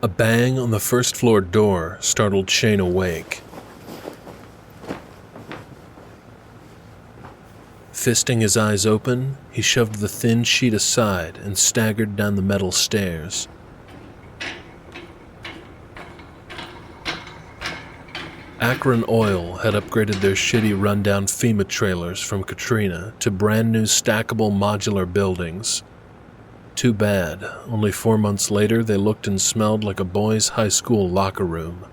A bang on the first-floor door startled Shane awake. Fisting his eyes open, he shoved the thin sheet aside and staggered down the metal stairs. Akron Oil had upgraded their shitty rundown FEMA trailers from Katrina to brand new stackable modular buildings. Too bad, only 4 months later they looked and smelled like a boys' high school locker room.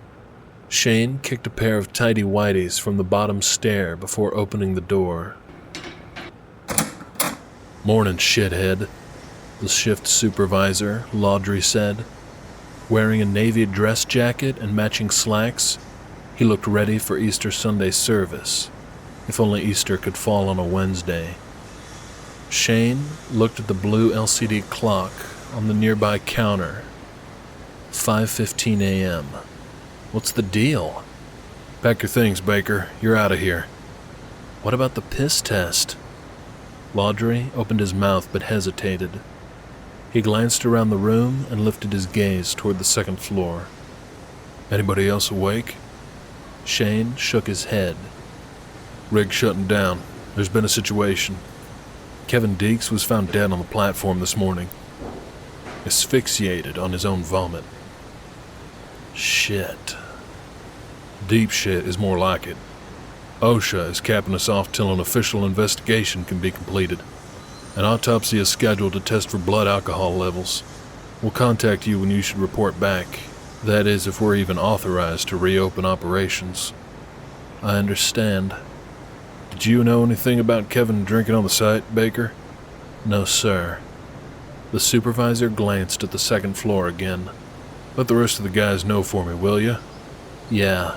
Shane kicked a pair of tighty-whities from the bottom stair before opening the door. "Morning, shithead," the shift supervisor, Laudry, said. Wearing a navy dress jacket and matching slacks, he looked ready for Easter Sunday service, if only Easter could fall on a Wednesday. Shane looked at the blue LCD clock on the nearby counter. 5:15 a.m. What's the deal? "Pack your things, Baker. You're out of here." "What about the piss test?" Laudry opened his mouth but hesitated. He glanced around the room and lifted his gaze toward the second floor. "Anybody else awake?" Shane shook his head. "Rig shutting down. There's been a situation. Kevin Deeks was found dead on the platform this morning. Asphyxiated on his own vomit." "Shit." "Deep shit is more like it. OSHA is capping us off till an official investigation can be completed. An autopsy is scheduled to test for blood alcohol levels. We'll contact you when you should report back. That is, if we're even authorized to reopen operations." "I understand." "Did you know anything about Kevin drinking on the site, Baker?" "No, sir." The supervisor glanced at the second floor again. "Let the rest of the guys know for me, will you?" "Yeah."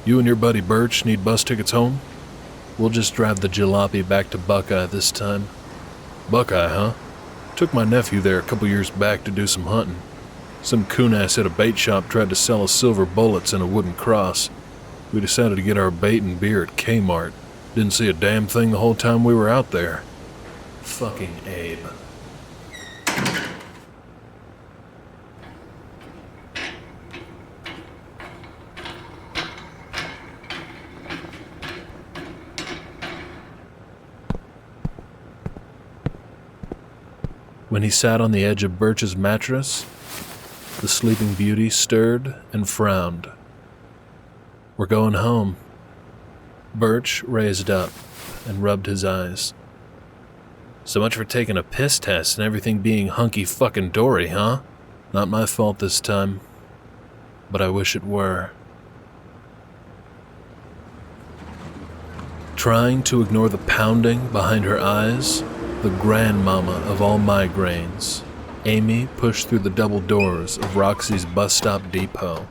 "You and your buddy Birch need bus tickets home?" "We'll just drive the jalopy back to Buckeye this time." "Buckeye, huh? Took my nephew there a couple years back to do some hunting. Some coon-ass at a bait shop tried to sell us silver bullets and a wooden cross. We decided to get our bait and beer at Kmart. Didn't see a damn thing the whole time we were out there." "Fucking Abe." When he sat on the edge of Birch's mattress, the sleeping beauty stirred and frowned. "We're going home." Birch raised up and rubbed his eyes. "So much for taking a piss test and everything being hunky-fucking-dory, huh? Not my fault this time, but I wish it were." Trying to ignore the pounding behind her eyes, the grandmama of all migraines, Amy pushed through the double doors of Roxy's bus stop depot.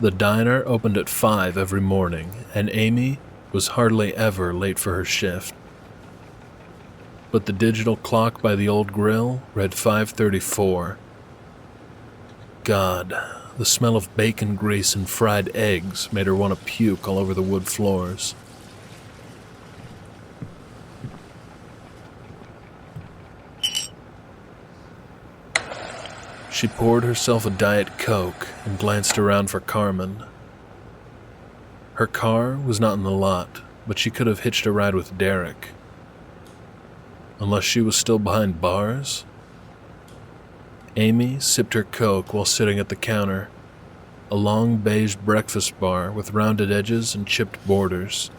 The diner opened at 5 every morning, and Amy was hardly ever late for her shift. But the digital clock by the old grill read 5:34. God, the smell of bacon grease and fried eggs made her want to puke all over the wood floors. She poured herself a Diet Coke and glanced around for Carmen. Her car was not in the lot, but she could have hitched a ride with Derek. Unless she was still behind bars? Amy sipped her Coke while sitting at the counter, a long beige breakfast bar with rounded edges and chipped borders.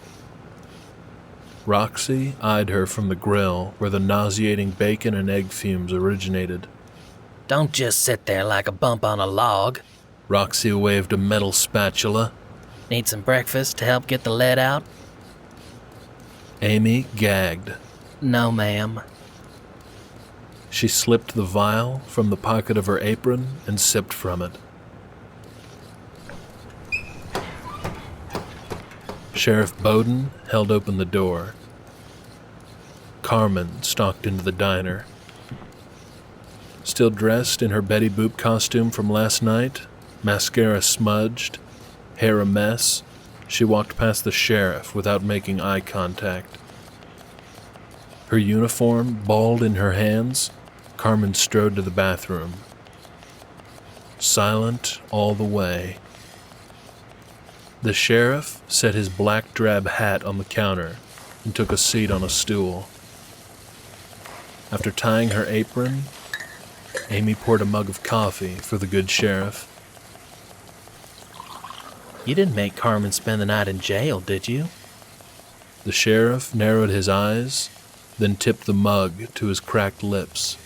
Roxy eyed her from the grill where the nauseating bacon and egg fumes originated. "Don't just sit there like a bump on a log." Roxy waved a metal spatula. "Need some breakfast to help get the lead out?" Amy gagged. "No, ma'am." She slipped the vial from the pocket of her apron and sipped from it. Sheriff Bowden held open the door. Carmen stalked into the diner. Still dressed in her Betty Boop costume from last night, mascara smudged, hair a mess, she walked past the sheriff without making eye contact. Her uniform balled in her hands, Carmen strode to the bathroom. Silent all the way. The sheriff set his black drab hat on the counter and took a seat on a stool. After tying her apron, Amy poured a mug of coffee for the good sheriff. You didn't make Carmen spend the night in jail, did you? The sheriff narrowed his eyes, then tipped the mug to his cracked lips.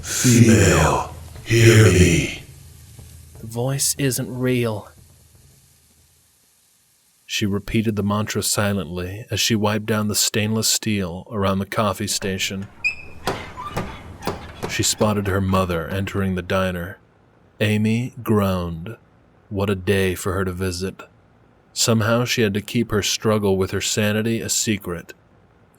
Female, hear me. The voice isn't real. She repeated the mantra silently as she wiped down the stainless steel around the coffee station. She spotted her mother entering the diner. Amy groaned. What a day for her to visit. Somehow she had to keep her struggle with her sanity a secret.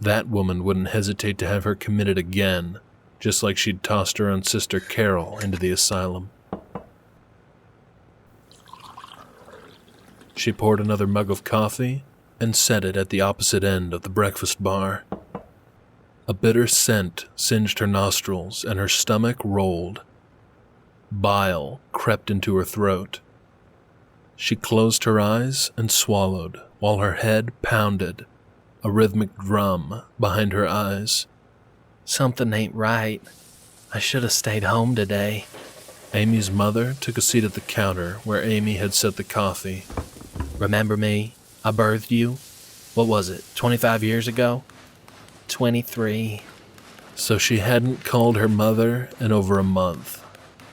That woman wouldn't hesitate to have her committed again, just like she'd tossed her own sister Carol into the asylum. She poured another mug of coffee and set it at the opposite end of the breakfast bar. A bitter scent singed her nostrils and her stomach rolled. Bile crept into her throat. She closed her eyes and swallowed while her head pounded, a rhythmic drum behind her eyes. Something ain't right. I should have stayed home today. Amy's mother took a seat at the counter where Amy had set the coffee. Remember me? I birthed you. What was it, 25 years ago? 23. So she hadn't called her mother in over a month.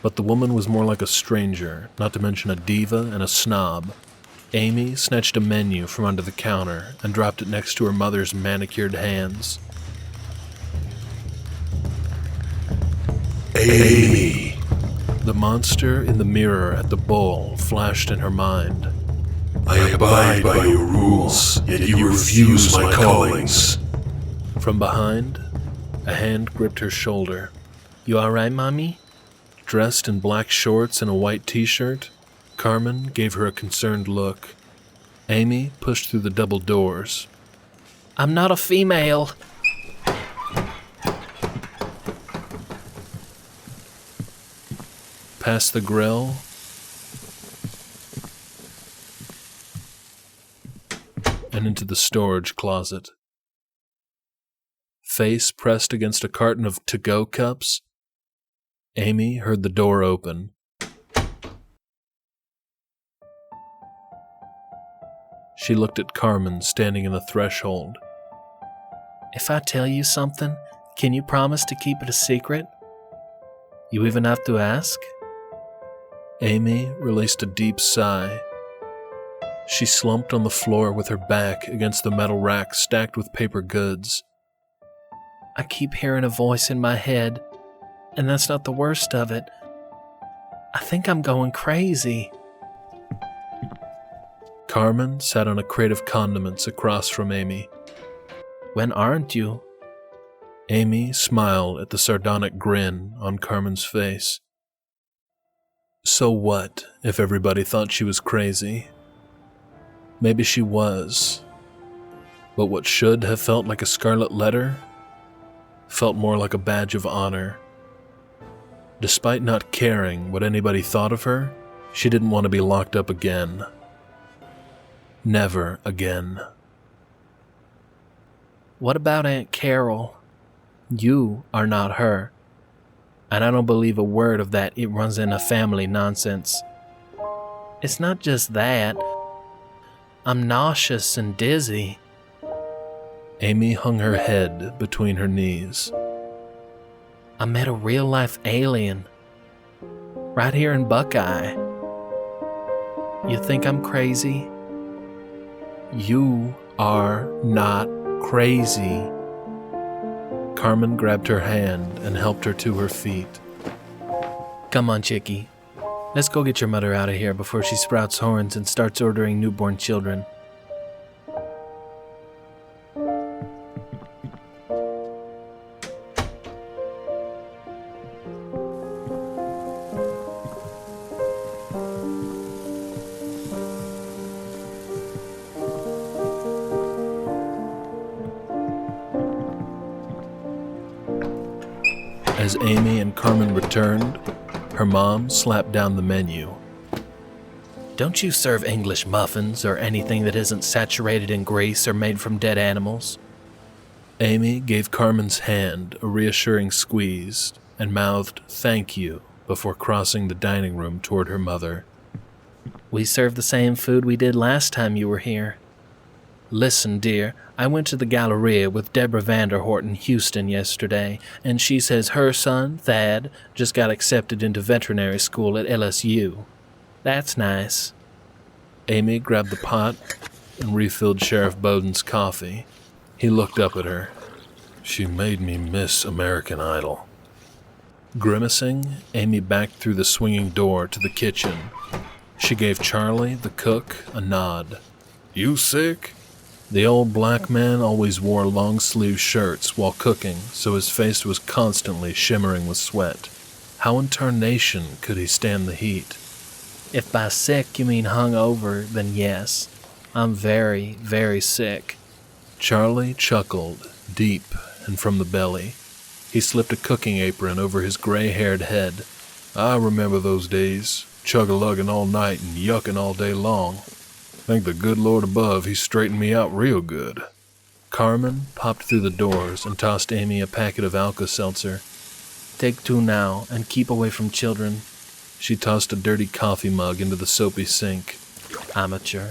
But the woman was more like a stranger, not to mention a diva and a snob. Amy snatched a menu from under the counter and dropped it next to her mother's manicured hands. Amy. The monster in the mirror at the bowl flashed in her mind. I abide by your rules, yet you refuse my callings. From behind, a hand gripped her shoulder. You alright, Mommy? Dressed in black shorts and a white t-shirt, Carmen gave her a concerned look. Amy pushed through the double doors. I'm not a female. Past the grill, and into the storage closet. Face pressed against a carton of to-go cups, Amy heard the door open. She looked at Carmen standing in the threshold. If I tell you something, can you promise to keep it a secret? You even have to ask? Amy released a deep sigh. She slumped on the floor with her back against the metal rack stacked with paper goods. I keep hearing a voice in my head, and that's not the worst of it. I think I'm going crazy. Carmen sat on a crate of condiments across from Amy. When aren't you? Amy smiled at the sardonic grin on Carmen's face. So what if everybody thought she was crazy? Maybe she was. But what should have felt like a scarlet letter felt more like a badge of honor. Despite not caring what anybody thought of her, she didn't want to be locked up again. Never again. What about Aunt Carol? You are not her. And I don't believe a word of that it runs in a family nonsense. It's not just that. I'm nauseous and dizzy. Amy hung her head between her knees. I met a real-life alien. Right here in Buckeye. You think I'm crazy? You are not crazy. Carmen grabbed her hand and helped her to her feet. Come on, Chickie. Let's go get your mother out of here before she sprouts horns and starts ordering newborn children. As Amy and Carmen returned, her mom slapped down the menu. Don't you serve English muffins or anything that isn't saturated in grease or made from dead animals? Amy gave Carmen's hand a reassuring squeeze and mouthed "thank you" before crossing the dining room toward her mother. We serve the same food we did last time you were here. Listen, dear, I went to the Galleria with Deborah Vanderhort in Houston yesterday, and she says her son, Thad, just got accepted into veterinary school at LSU. That's nice. Amy grabbed the pot and refilled Sheriff Bowden's coffee. He looked up at her. She made me miss American Idol. Grimacing, Amy backed through the swinging door to the kitchen. She gave Charlie, the cook, a nod. You sick? The old black man always wore long-sleeve shirts while cooking, so his face was constantly shimmering with sweat. How in tarnation could he stand the heat? If by sick you mean hung over, then yes. I'm very, very sick. Charlie chuckled, deep and from the belly. He slipped a cooking apron over his gray-haired head. I remember those days, chug-a-lugging all night and yucking all day long. Thank the good Lord above he straightened me out real good. Carmen popped through the doors and tossed Amy a packet of Alka-Seltzer. Take 2 now and keep away from children. She tossed a dirty coffee mug into the soapy sink. Amateur.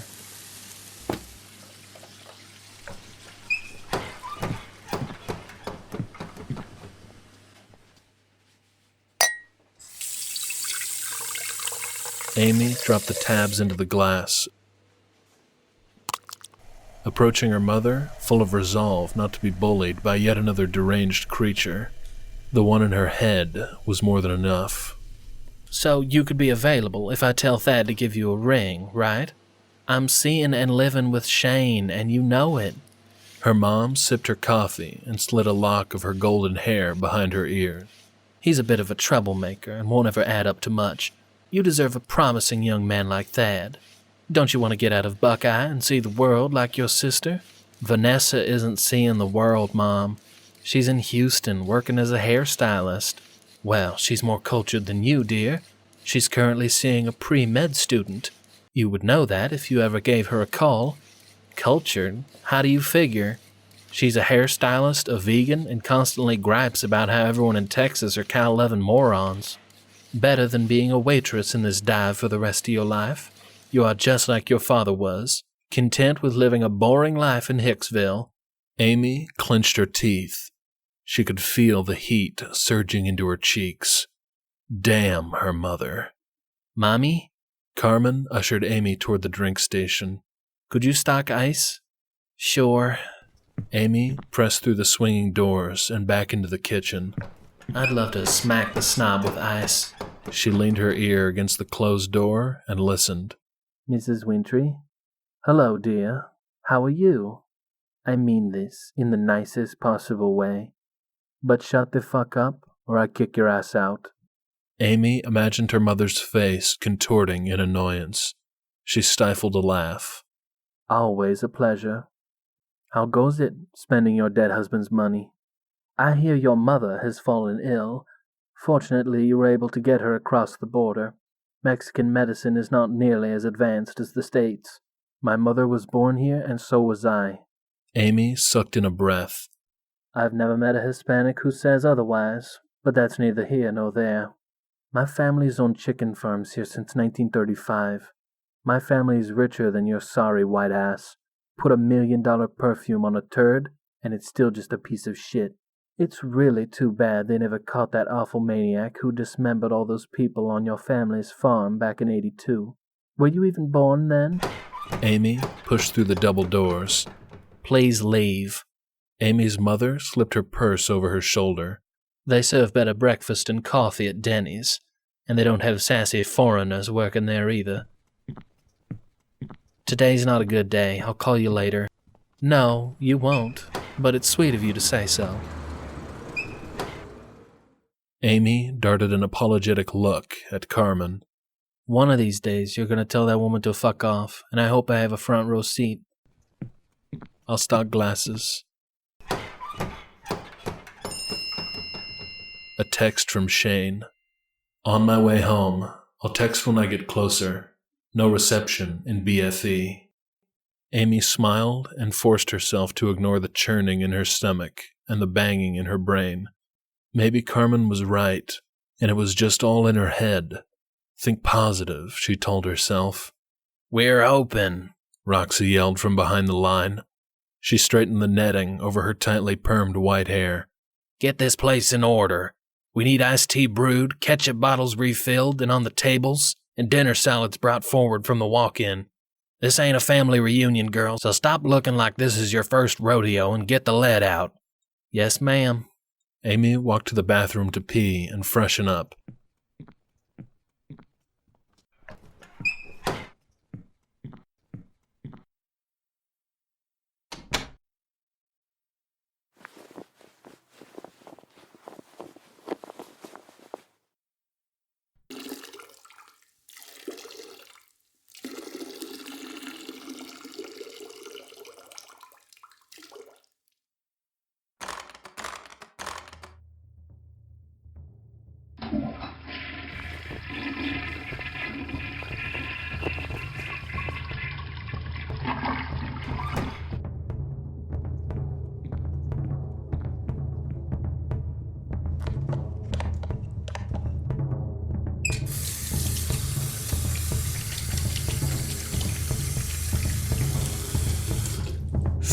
Amy dropped the tabs into the glass. Approaching her mother, full of resolve not to be bullied by yet another deranged creature. The one in her head was more than enough. So you could be available if I tell Thad to give you a ring, right? I'm seeing and living with Shane, and you know it. Her mom sipped her coffee and slid a lock of her golden hair behind her ear. He's a bit of a troublemaker and won't ever add up to much. You deserve a promising young man like Thad. Don't you want to get out of Buckeye and see the world like your sister? Vanessa isn't seeing the world, Mom. She's in Houston working as a hairstylist. Well, she's more cultured than you, dear. She's currently seeing a pre-med student. You would know that if you ever gave her a call. Cultured? How do you figure? She's a hairstylist, a vegan, and constantly gripes about how everyone in Texas are cow-loving morons. Better than being a waitress in this dive for the rest of your life. You are just like your father was, content with living a boring life in Hicksville. Amy clenched her teeth. She could feel the heat surging into her cheeks. Damn her mother. Mommy? Carmen ushered Amy toward the drink station. Could you stock ice? Sure. Amy pressed through the swinging doors and back into the kitchen. I'd love to smack the snob with ice. She leaned her ear against the closed door and listened. Mrs. Wintry? Hello, dear. How are you? I mean this in the nicest possible way. But shut the fuck up, or I kick your ass out. Amy imagined her mother's face contorting in annoyance. She stifled a laugh. Always a pleasure. How goes it, spending your dead husband's money? I hear your mother has fallen ill. Fortunately, you were able to get her across the border. Mexican medicine is not nearly as advanced as the States. My mother was born here, and so was I. Amy sucked in a breath. I've never met a Hispanic who says otherwise, but that's neither here nor there. My family's owned chicken farms here since 1935. My family's richer than your sorry white ass. Put $1 million perfume on a turd, and it's still just a piece of shit. It's really too bad they never caught that awful maniac who dismembered all those people on your family's farm back in '82. Were you even born then? Amy pushed through the double doors. Please leave. Amy's mother slipped her purse over her shoulder. They serve better breakfast and coffee at Denny's, and they don't have sassy foreigners working there either. Today's not a good day. I'll call you later. No, you won't, but it's sweet of you to say so. Amy darted an apologetic look at Carmen. One of these days, you're going to tell that woman to fuck off, and I hope I have a front row seat. I'll stock glasses. A text from Shane. On my way home. I'll text when I get closer. No reception in BFE. Amy smiled and forced herself to ignore the churning in her stomach and the banging in her brain. Maybe Carmen was right, and it was just all in her head. Think positive, she told herself. We're open, Roxy yelled from behind the line. She straightened the netting over her tightly permed white hair. Get this place in order. We need iced tea brewed, ketchup bottles refilled and on the tables, and dinner salads brought forward from the walk-in. This ain't a family reunion, girl, so stop looking like this is your first rodeo and get the lead out. Yes, ma'am. Amy walked to the bathroom to pee and freshen up.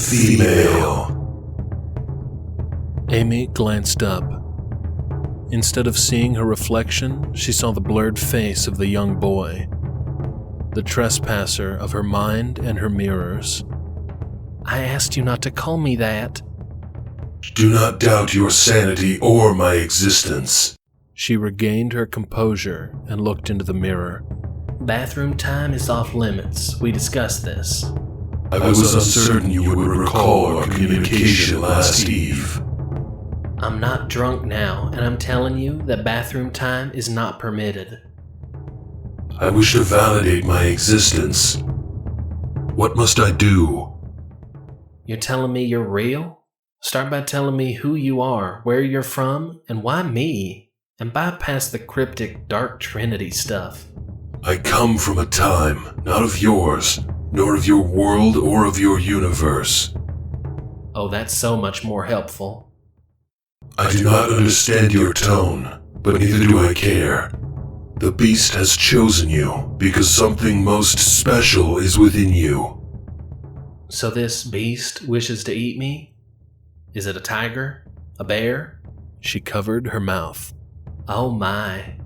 Female. Amy glanced up. Instead of seeing her reflection, she saw the blurred face of the young boy, the trespasser of her mind and her mirrors. I asked you not to call me that. Do not doubt your sanity or my existence. She regained her composure and looked into the mirror. Bathroom time is off limits. We discussed this. I was uncertain you would recall our communication last eve. I'm not drunk now, and I'm telling you that bathroom time is not permitted. I wish to validate my existence. What must I do? You're telling me you're real? Start by telling me who you are, where you're from, and why me, and bypass the cryptic Dark Trinity stuff. I come from a time, not of yours, nor of your world or of your universe. Oh, that's so much more helpful. I do not understand your tone, but neither do I care. The beast has chosen you because something most special is within you. So this beast wishes to eat me? Is it a tiger? A bear? She covered her mouth. Oh my.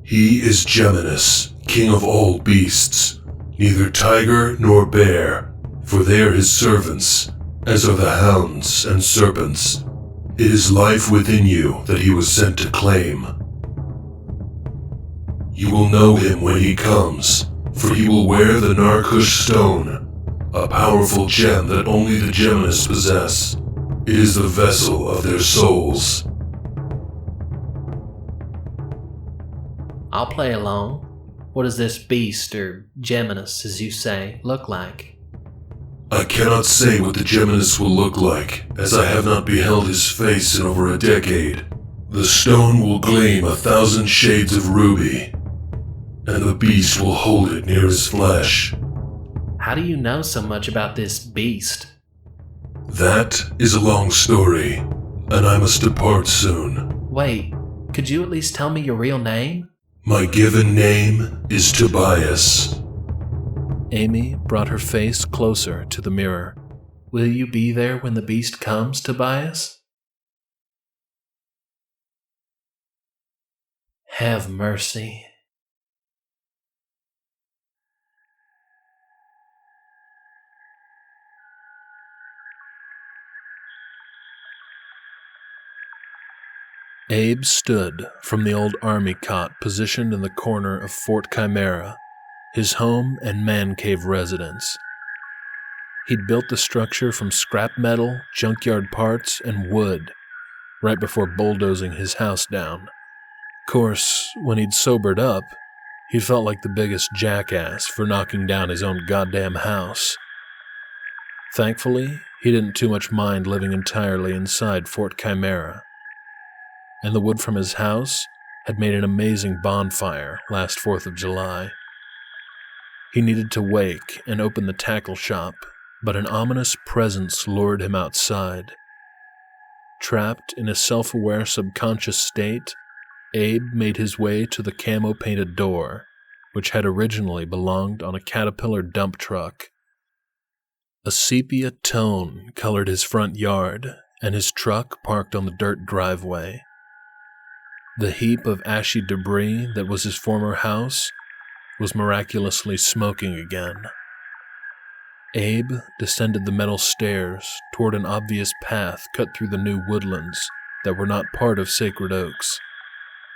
He is Geminus, king of all beasts. Neither tiger nor bear, for they are his servants, as are the hounds and serpents. It is life within you that he was sent to claim. You will know him when he comes, for he will wear the Narkush stone, a powerful gem that only the Geminus possess. It is the vessel of their souls. I'll play along. What does this beast, or Geminus as you say, look like? I cannot say what the Geminus will look like, as I have not beheld his face in over a decade. The stone will gleam 1,000 shades of ruby, and the beast will hold it near his flesh. How do you know so much about this beast? That is a long story, and I must depart soon. Wait, could you at least tell me your real name? My given name is Tobias. Amy brought her face closer to the mirror. Will you be there when the beast comes, Tobias? Have mercy. Abe stood from the old army cot positioned in the corner of Fort Chimera, his home and man cave residence. He'd built the structure from scrap metal, junkyard parts, and wood, right before bulldozing his house down. Of course, when he'd sobered up, he felt like the biggest jackass for knocking down his own goddamn house. Thankfully, he didn't too much mind living entirely inside Fort Chimera. and the wood from his house had made an amazing bonfire last 4th of July. He needed to wake and open the tackle shop, but an ominous presence lured him outside. Trapped in a self-aware subconscious state, Abe made his way to the camo-painted door, which had originally belonged on a Caterpillar dump truck. A sepia tone colored his front yard, and his truck parked on the dirt driveway. The heap of ashy debris that was his former house was miraculously smoking again. Abe descended the metal stairs toward an obvious path cut through the new woodlands that were not part of Sacred Oaks,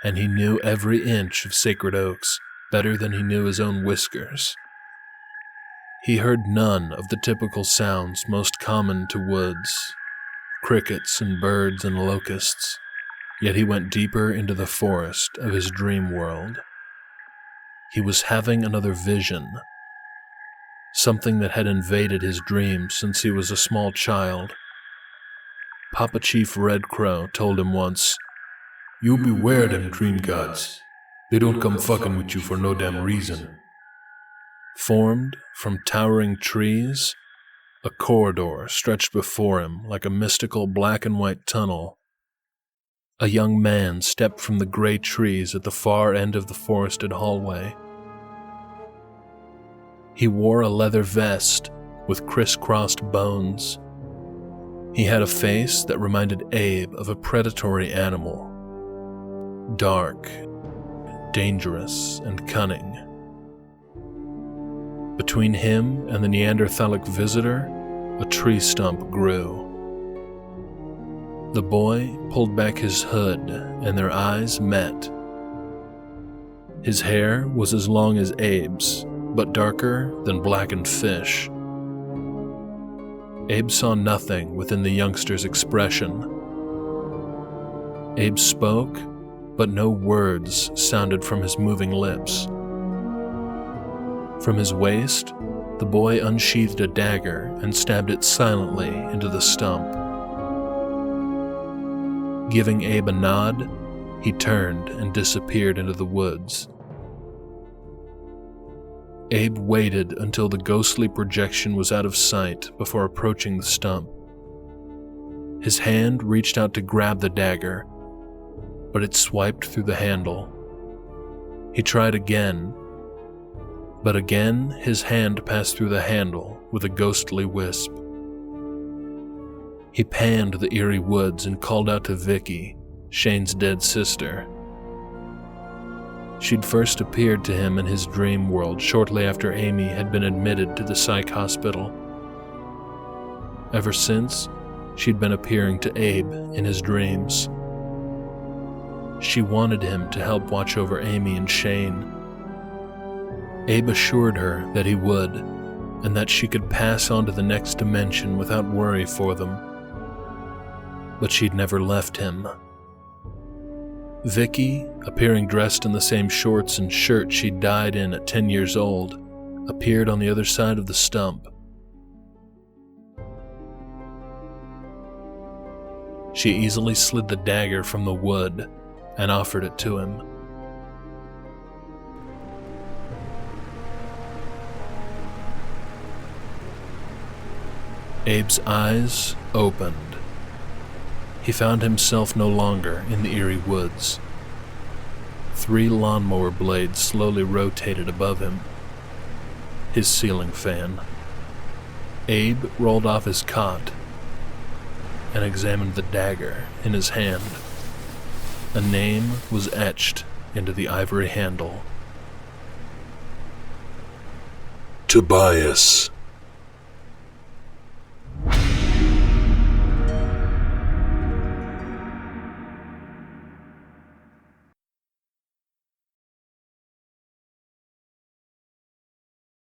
and he knew every inch of Sacred Oaks better than he knew his own whiskers. He heard none of the typical sounds most common to woods, crickets and birds and locusts, yet he went deeper into the forest of his dream world. He was having another vision, something that had invaded his dreams since he was a small child. Papa Chief Red Crow told him once, "You beware them dream gods. They don't come fucking with you for no damn reason." Formed from towering trees, a corridor stretched before him like a mystical black and white tunnel. A young man stepped from the gray trees at the far end of the forested hallway. He wore a leather vest with crisscrossed bones. He had a face that reminded Abe of a predatory animal. Dark, dangerous, and cunning. Between him and the Neanderthalic visitor, a tree stump grew. The boy pulled back his hood, and their eyes met. His hair was as long as Abe's, but darker than blackened fish. Abe saw nothing within the youngster's expression. Abe spoke, but no words sounded from his moving lips. From his waist, the boy unsheathed a dagger and stabbed it silently into the stump. Giving Abe a nod, he turned and disappeared into the woods. Abe waited until the ghostly projection was out of sight before approaching the stump. His hand reached out to grab the dagger, but it swiped through the handle. He tried again, but again his hand passed through the handle with a ghostly wisp. He panned the eerie woods and called out to Vicky, Shane's dead sister. She'd first appeared to him in his dream world shortly after Amy had been admitted to the psych hospital. Ever since, she'd been appearing to Abe in his dreams. She wanted him to help watch over Amy and Shane. Abe assured her that he would, and that she could pass on to the next dimension without worry for them. But she'd never left him. Vicky, appearing dressed in the same shorts and shirt she died in at 10 years old, appeared on the other side of the stump. She easily slid the dagger from the wood and offered it to him. Abe's eyes opened. He found himself no longer in the eerie woods. 3 lawnmower blades slowly rotated above him. His ceiling fan. Abe rolled off his cot and examined the dagger in his hand. A name was etched into the ivory handle. Tobias.